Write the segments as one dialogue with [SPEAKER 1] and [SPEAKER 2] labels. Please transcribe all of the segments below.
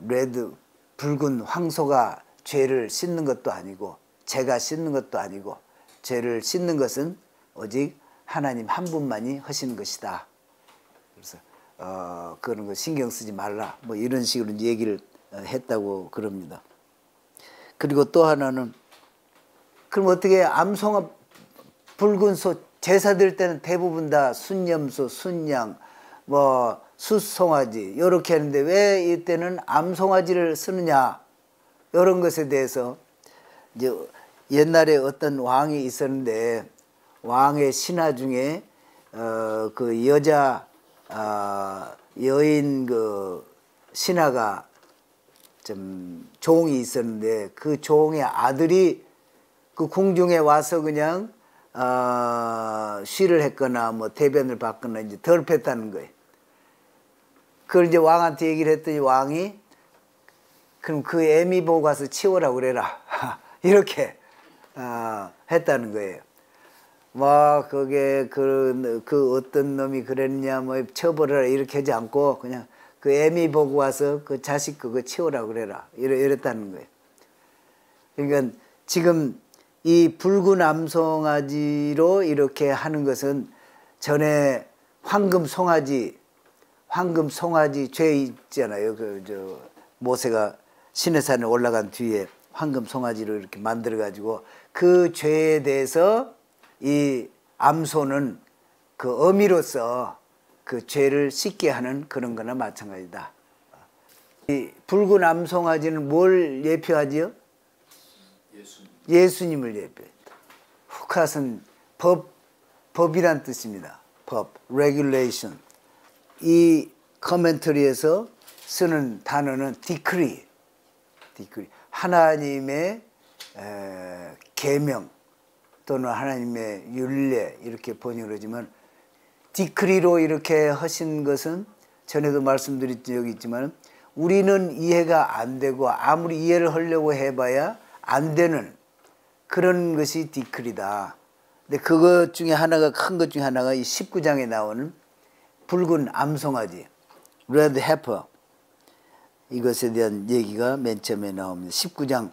[SPEAKER 1] 레드, 붉은 황소가 죄를 씻는 것도 아니고 죄가 씻는 것도 아니고 죄를 씻는 것은 오직 하나님 한 분만이 하시는 것이다. 그래서 그런 거 신경 쓰지 말라. 뭐 이런 식으로 얘기를 했다고 그럽니다. 그리고 또 하나는 그럼 어떻게 암송아 붉은 소 제사 드릴 때는 대부분 다 순염소, 순양, 뭐 숫송아지 이렇게 하는데 왜 이때는 암송아지를 쓰느냐 이런 것에 대해서 이제 옛날에 어떤 왕이 있었는데 왕의 신하 중에 그 여자 여인 그 신하가 좀 종이 있었는데 그 종의 아들이 그 궁중에 와서 그냥 쉬를 했거나 뭐 대변을 받거나 이제 덜 뺐다는 거예요. 그걸 이제 왕한테 얘기를 했더니 왕이 그럼 그 애미 보고 가서 치워라 그래라 이렇게 했다는 거예요. 뭐 그게 그 어떤 놈이 그랬냐 뭐 처벌하라 이렇게 하지 않고 그냥 그 애미 보고 와서 그 자식 그거 치워라 그래라 이랬다는 거예요. 그러니까 지금 이 붉은 암송아지로 이렇게 하는 것은 전에 황금 송아지 죄 있잖아요. 모세가 시내산에 올라간 뒤에 황금 송아지로 이렇게 만들어 가지고 그 죄에 대해서 이 암소는 그 어미로서 그 죄를 씻게 하는 그런 거나 마찬가지다. 이 붉은 암송아지는 뭘 예표하지요? 예수님을 예표했다. 후카스는 법이란 뜻입니다. 법, regulation. 이 커멘터리에서 쓰는 단어는 decree. 하나님의 계명 또는 하나님의 율례 이렇게 번역을 하지만 decree로 이렇게 하신 것은 전에도 말씀드린 적이 있지만 우리는 이해가 안 되고 아무리 이해를 하려고 해봐야 안 되는 그런 것이 decree다. 근데 그것 중에 하나가 큰 것 중에 하나가 이 19장에 나오는 붉은 암송아지, red heifer 이것에 대한 얘기가 맨 처음에 나옵니다. 19장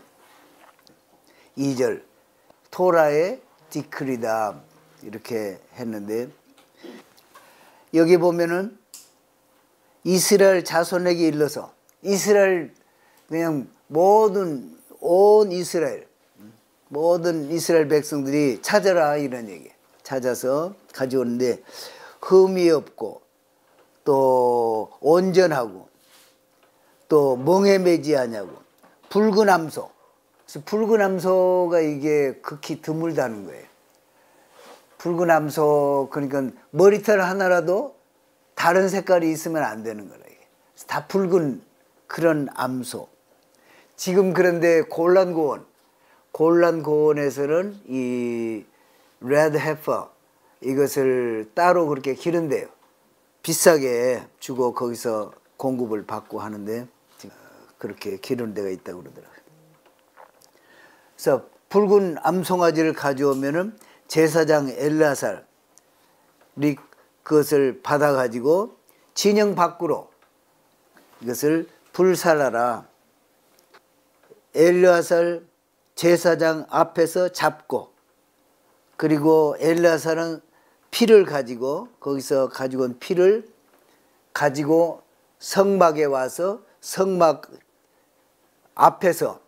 [SPEAKER 1] 2절 토라의 decree다 이렇게 했는데 여기 보면은 이스라엘 자손에게 일러서 이스라엘 그냥 온 이스라엘 모든 이스라엘 백성들이 찾아라 이런 얘기 찾아서 가져오는데 흠이 없고 또 온전하고 또 멍에 매지 아니하고 붉은 암소. 그래서 붉은 암소가 이게 극히 드물다는 거예요. 붉은 암소 그러니까 머리털 하나라도 다른 색깔이 있으면 안 되는 거라. 다 붉은 그런 암소. 지금 그런데 골란고원에서는 이 레드 헤퍼 이것을 따로 그렇게 기른대요. 비싸게 주고 거기서 공급을 받고 하는데 그렇게 기르는 데가 있다고 그러더라고요. 그래서 붉은 암송아지를 가져오면은 제사장 엘르아살이 그것을 받아가지고 진영 밖으로 이것을 불살라라. 엘르아살 제사장 앞에서 잡고 그리고 엘르아살은 피를 가지고 거기서 가지고 온 피를 가지고 성막에 와서 성막 앞에서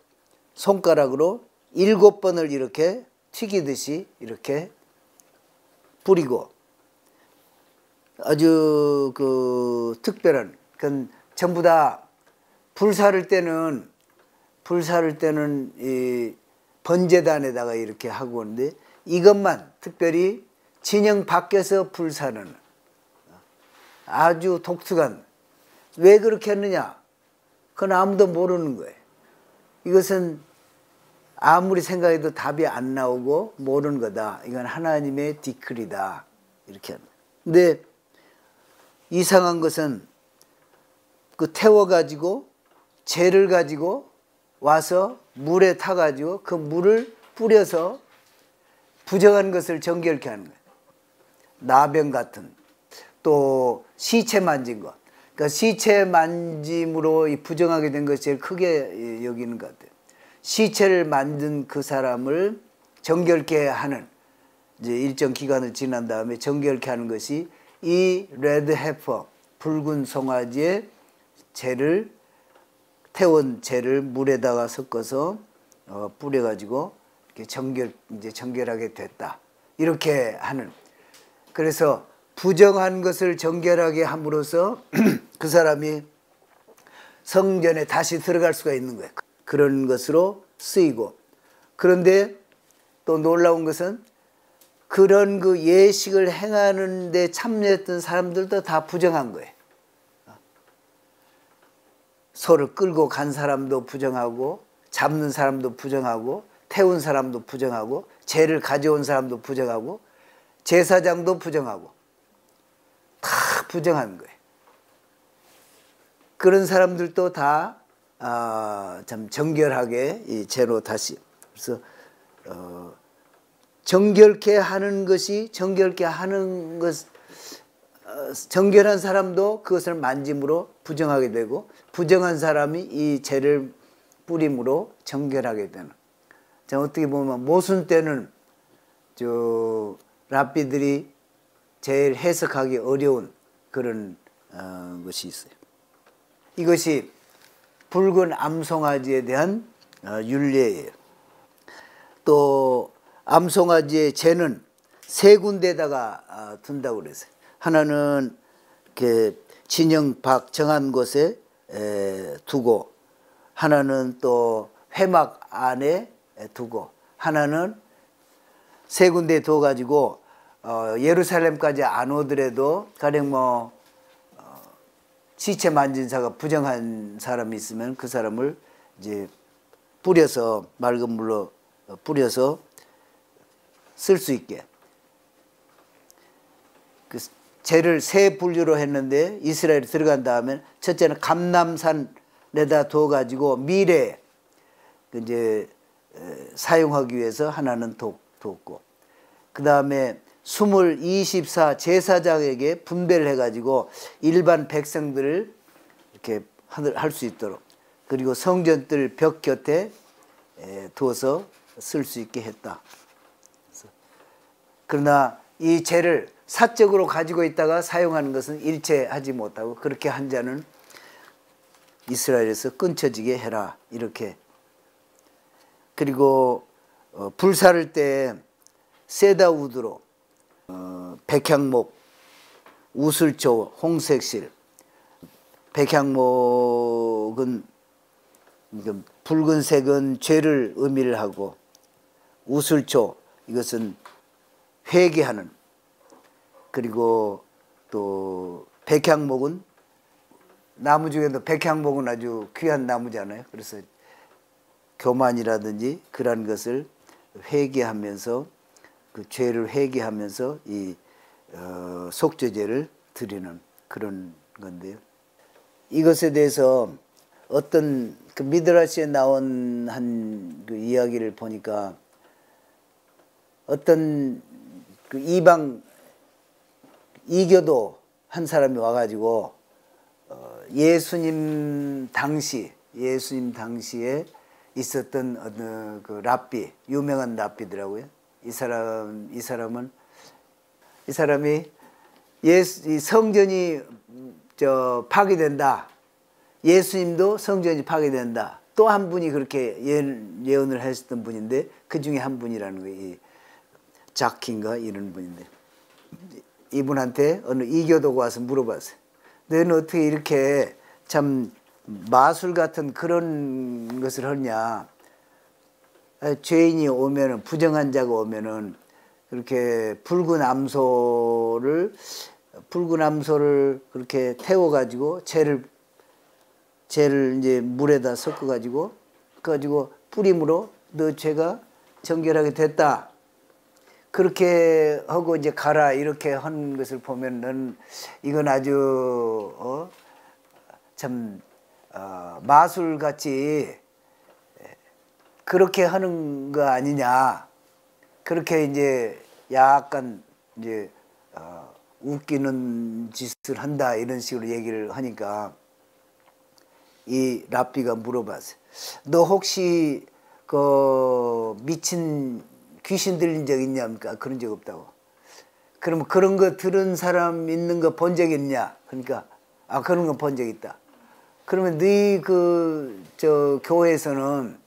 [SPEAKER 1] 손가락으로 7번을 이렇게 튀기듯이 이렇게 뿌리고 아주 그 특별한 그건 전부 다 불사를 때는 이 번제단에다가 이렇게 하고 오는데 이것만 특별히 진영 밖에서 불사는 아주 독특한 왜 그렇게 했느냐? 그건 아무도 모르는 거예요. 이것은 아무리 생각해도 답이 안 나오고 모르는 거다. 이건 하나님의 디크리다. 이렇게 합니다. 근데 이상한 것은 그 태워가지고 재를 가지고 와서 물에 타가지고 그 물을 뿌려서 부정한 것을 정결케 하는 거예요. 나병 같은 또 시체 만진 것. 그러니까 시체 만짐으로 이 부정하게 된 것이 제일 크게 여기는 것 같아요. 시체를 만든 그 사람을 정결케 하는, 이제 일정 기간을 지난 다음에 정결케 하는 것이 이 레드 해퍼, 붉은 송아지의 재를, 태운 재를 물에다가 섞어서 뿌려가지고 이렇게 이제 정결하게 됐다, 이렇게 하는. 그래서 부정한 것을 정결하게 함으로써 그 사람이 성전에 다시 들어갈 수가 있는 거예요. 그런 것으로 쓰이고, 그런데 또 놀라운 것은 그런 그 예식을 행하는 데 참여했던 사람들도 다 부정한 거예요. 소를 끌고 간 사람도 부정하고, 잡는 사람도 부정하고, 태운 사람도 부정하고, 재를 가져온 사람도 부정하고, 제사장도 부정하고, 다 부정한 거예요. 그런 사람들도 다 참 정결하게 이 재로 다시, 그래서 정결케 하는 것이, 정결케 하는 것, 정결한 사람도 그것을 만짐으로 부정하게 되고, 부정한 사람이 이 재를 뿌림으로 정결하게 되는. 자, 어떻게 보면 모순 때는 저 랍비들이 제일 해석하기 어려운 그런 것이 있어요. 이것이 붉은 암송아지에 대한 율례예요. 또 암송아지의 재는 세 군데다가 둔다고 그랬어요. 하나는 이렇게 진영 밖 정한 곳에 두고, 하나는 또 회막 안에 두고, 하나는 세 군데 둬가지고 예루살렘까지 안 오더라도 가령 뭐 시체 만진 자가 부정한 사람이 있으면 그 사람을 이제 뿌려서, 맑은 물로 뿌려서 쓸 수 있게. 그 재를 세 분류로 했는데 이스라엘에 들어간 다음에 첫째는 감람산에다 둬가지고 미래에 이제 사용하기 위해서 하나는 뒀고, 그 다음에 24 제사장에게 분배를 해가지고 일반 백성들을 이렇게 할 수 있도록, 그리고 성전들 벽 곁에 두어서 쓸 수 있게 했다. 그러나 이 재를 사적으로 가지고 있다가 사용하는 것은 일체 하지 못하고, 그렇게 한 자는 이스라엘에서 끊쳐지게 해라, 이렇게. 그리고 불사를 때 세다우드로 백향목, 우슬초, 홍색실. 백향목은 붉은색은 죄를 의미를 하고, 우슬초, 이것은 회개하는. 그리고 또 백향목은, 나무 중에도 백향목은 아주 귀한 나무잖아요. 그래서 교만이라든지 그런 것을 회개하면서, 그 죄를 회개하면서 이 속죄제를 드리는 그런 건데요. 이것에 대해서 어떤 그 미드라시에 나온 한 그 이야기를 보니까, 어떤 그 이방 이교도 한 사람이 와가지고 예수님 당시에 있었던 어느 그 랍비, 유명한 랍비더라고요. 이 사람이 이 성전이 파괴된다, 예수님도 성전이 파괴된다. 또 한 분이 그렇게 예언을 했었던 분인데, 그 중에 한 분이라는 거예요. 자킨가 이런 분인데, 이분한테 어느 이교도가 와서 물어봤어요. 너는 어떻게 이렇게 참 마술 같은 그런 것을 하냐. 죄인이 오면은, 부정한 자가 오면은 그렇게 붉은 암소를 그렇게 태워가지고 재를 이제 물에다 섞어가지고 뿌림으로 너 죄가 정결하게 됐다, 그렇게 하고 이제 가라, 이렇게 한 것을 보면은 이건 아주 참 마술같이 그렇게 하는 거 아니냐, 그렇게 이제 약간 이제 웃기는 짓을 한다 이런 식으로 얘기를 하니까 이 랍비가 물어봤어요. 너 혹시 그 미친 귀신 들린 적 있냐니까 그런 적 없다고. 그러면 그런 거 들은 사람 있는 거 본 적 있냐? 그러니까 아 그런 거 본 적 있다. 그러면 너희 그 저 교회에서는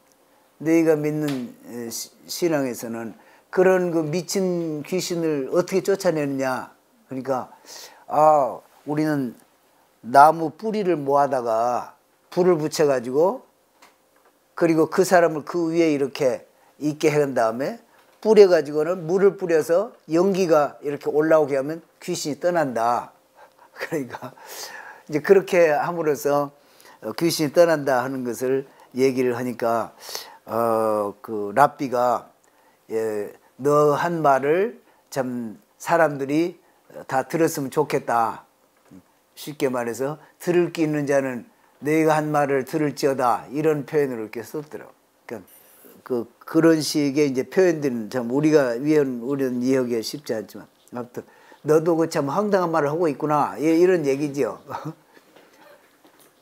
[SPEAKER 1] 너희가 믿는 신앙에서는 그런 그 미친 귀신을 어떻게 쫓아내느냐? 그러니까 아 우리는 나무 뿌리를 모아다가 불을 붙여가지고 그리고 그 사람을 그 위에 이렇게 있게 한 다음에 뿌려가지고는 물을 뿌려서 연기가 이렇게 올라오게 하면 귀신이 떠난다. 그러니까 이제 그렇게 함으로써 귀신이 떠난다 하는 것을 얘기를 하니까 그 랍비가 너 한 말을 참 사람들이 다 들었으면 좋겠다. 쉽게 말해서 들을 게 있는 자는 너희가 한 말을 들을지어다 이런 표현을 이렇게 썼더라고. 그러니까 그런 식의 이제 표현들은 참 우리는 이해하기 쉽지 않지만 아무튼 너도 그 참 황당한 말을 하고 있구나 이런 얘기죠.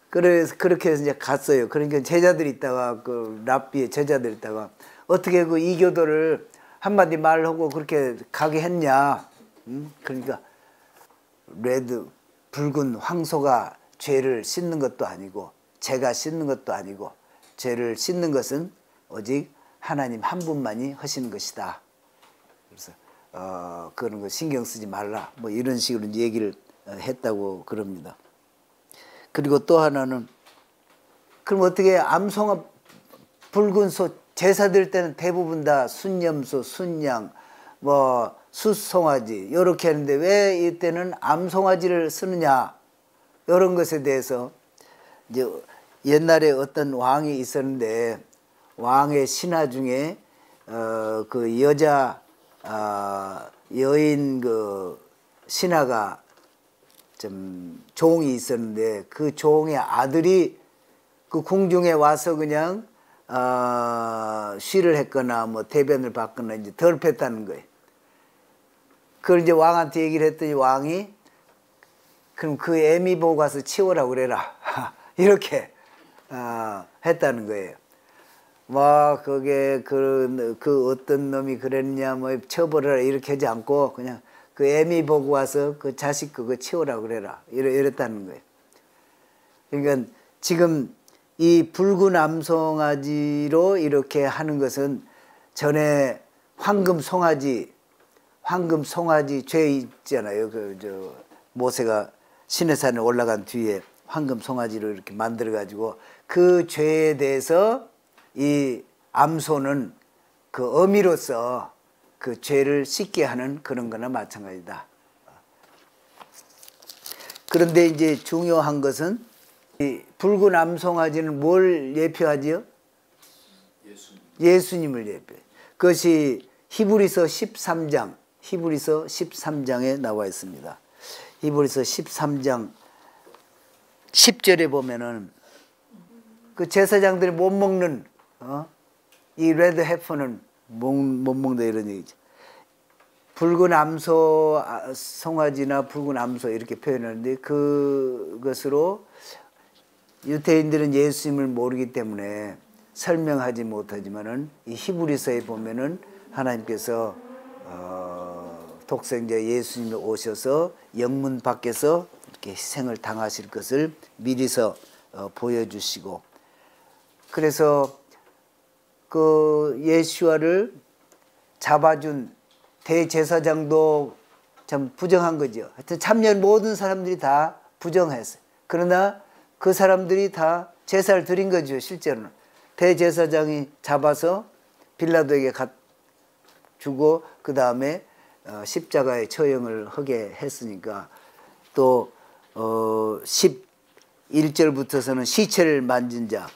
[SPEAKER 1] 그래서 그렇게 해서 이제 갔어요. 그러니까 제자들이 있다가 그 랍비의 제자들이 있다가 어떻게 그 이교도를 한마디 말하고 그렇게 가게 했냐. 그러니까 붉은 황소가 죄를 씻는 것도 아니고 죄가 씻는 것도 아니고 죄를 씻는 것은 오직 하나님 한 분만이 하시는 것이다. 그래서 그런 거 신경 쓰지 말라. 뭐 이런 식으로 얘기를 했다고 그럽니다. 그리고 또 하나는 그럼 어떻게 암송아 붉은 소 제사 드릴 때는 대부분 다 순염소, 순양, 뭐 숫송아지 이렇게 하는데 왜 이때는 암송아지를 쓰느냐 이런 것에 대해서 이제 옛날에 어떤 왕이 있었는데 왕의 신하 중에 그 여자 여인 그 신하가 좀 종이 있었는데 그 종의 아들이 그 궁중에 와서 그냥 쉬를 했거나 뭐 대변을 받거나 이제 덜 뺐다는 거예요. 그걸 이제 왕한테 얘기를 했더니 왕이 그럼 그 애미 보고 가서 치우라고 그래라 이렇게 했다는 거예요. 뭐 그게 그 어떤 놈이 그랬냐 뭐 처벌을 이렇게 하지 않고 그냥 그 애미 보고 와서 그 자식 그거 치우라고 그래라 이랬다는 거예요. 그러니까 지금 이 붉은 암송아지로 이렇게 하는 것은 전에 황금 송아지 죄 있잖아요. 모세가 시내산에 올라간 뒤에 황금 송아지를 이렇게 만들어 가지고 그 죄에 대해서 이 암소는 그 어미로서 그 죄를 씻게 하는 그런 거나 마찬가지다. 그런데 이제 중요한 것은 이 붉은 암송아지는 뭘 예표하지요? 예수님을 예표해요. 그것이 히브리서 13장에 나와 있습니다. 히브리서 13장 10절에 보면은 그 제사장들이 못 먹는 이 레드 해퍼는 못 먹는다 이런 얘기죠. 붉은 암소 송아지나 붉은 암소 이렇게 표현하는데 그것으로 유대인들은 예수님을 모르기 때문에 설명하지 못하지만은 이 히브리서에 보면은 하나님께서 독생자 예수님이 오셔서 영문 밖에서 이렇게 희생을 당하실 것을 미리서 보여주시고 그래서 그 예수와를 잡아준 대제사장도 참 부정한 거죠. 하여튼 참여한 모든 사람들이 다 부정했어요. 그러나 그 사람들이 다 제사를 드린 거죠. 실제로는 대제사장이 잡아서 빌라도에게 주고 그 다음에 십자가에 처형을 하게 했으니까 또 11절부터서는 시체를 만진 자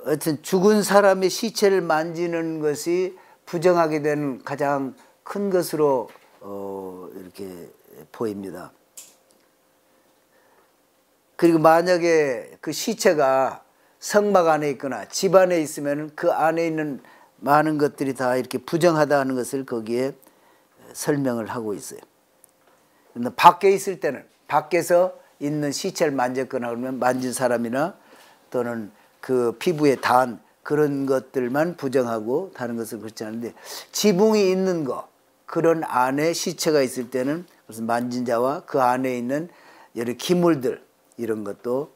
[SPEAKER 1] 하여튼 죽은 사람의 시체를 만지는 것이 부정하게 되는 가장 큰 것으로 이렇게 보입니다. 그리고 만약에 그 시체가 성막 안에 있거나 집 안에 있으면 그 안에 있는 많은 것들이 다 이렇게 부정하다 하는 것을 거기에 설명을 하고 있어요. 밖에 있을 때는 밖에서 있는 시체를 만졌거나 그러면 만진 사람이나 또는 그 피부에 닿은 그런 것들만 부정하고 다른 것을 그렇지 않은데 지붕이 있는 거 그런 안에 시체가 있을 때는 무슨 만진 자와 그 안에 있는 여러 기물들 이런 것도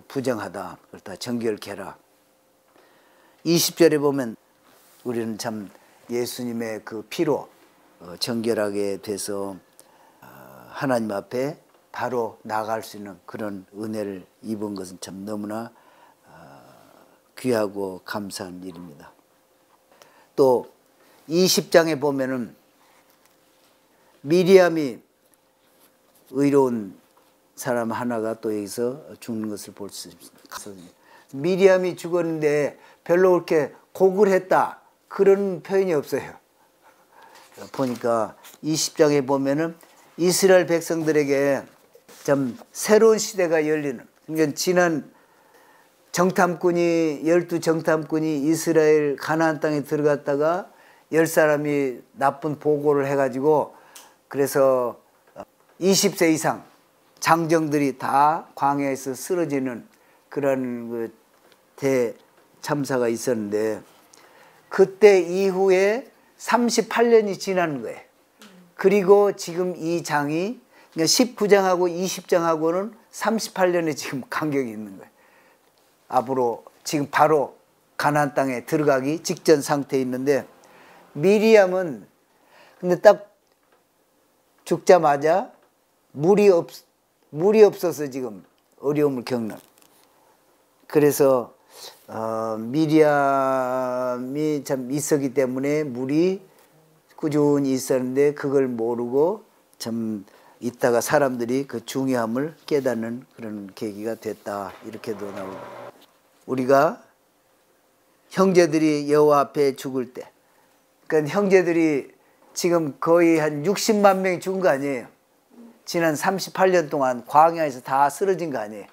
[SPEAKER 1] 부정하다. 그렇다. 정결케 해라. 20절에 보면 우리는 참 예수님의 그 피로 정결하게 돼서 하나님 앞에 바로 나갈 수 있는 그런 은혜를 입은 것은 참 너무나 귀하고 감사한 일입니다. 또 20장에 보면은 미리암이 의로운 사람 하나가 또 여기서 죽는 것을 볼 수 있습니다. 미리암이 죽었는데 별로 그렇게 고글했다 그런 표현이 없어요. 보니까 20장에 보면은 이스라엘 백성들에게 참 새로운 시대가 열리는, 그러니까 지난 정탐꾼이 12정탐꾼이 이스라엘 가나안 땅에 들어갔다가 10사람이 나쁜 보고를 해가지고 그래서 20세 이상 장정들이 다 광야에서 쓰러지는 그런 그 대참사가 있었는데 그때 이후에 38년이 지난 거예요. 그리고 지금 이 장이 그러니까 19장하고 20장하고는 38년의 지금 간격이 있는 거예요. 앞으로 지금 바로 가나안 땅에 들어가기 직전 상태에 있는데 미리암은 근데 딱 죽자마자 물이 없어서 지금 어려움을 겪는. 그래서 미리암이 참 있었기 때문에 물이 꾸준히 있었는데 그걸 모르고 참 있다가 사람들이 그 중요함을 깨닫는 그런 계기가 됐다. 이렇게도 나오고 우리가 형제들이 여호와 앞에 죽을 때 그러니까 형제들이 지금 거의 한 60만 명이 죽은 거 아니에요. 지난 38년 동안 광야에서 다 쓰러진 거 아니에요.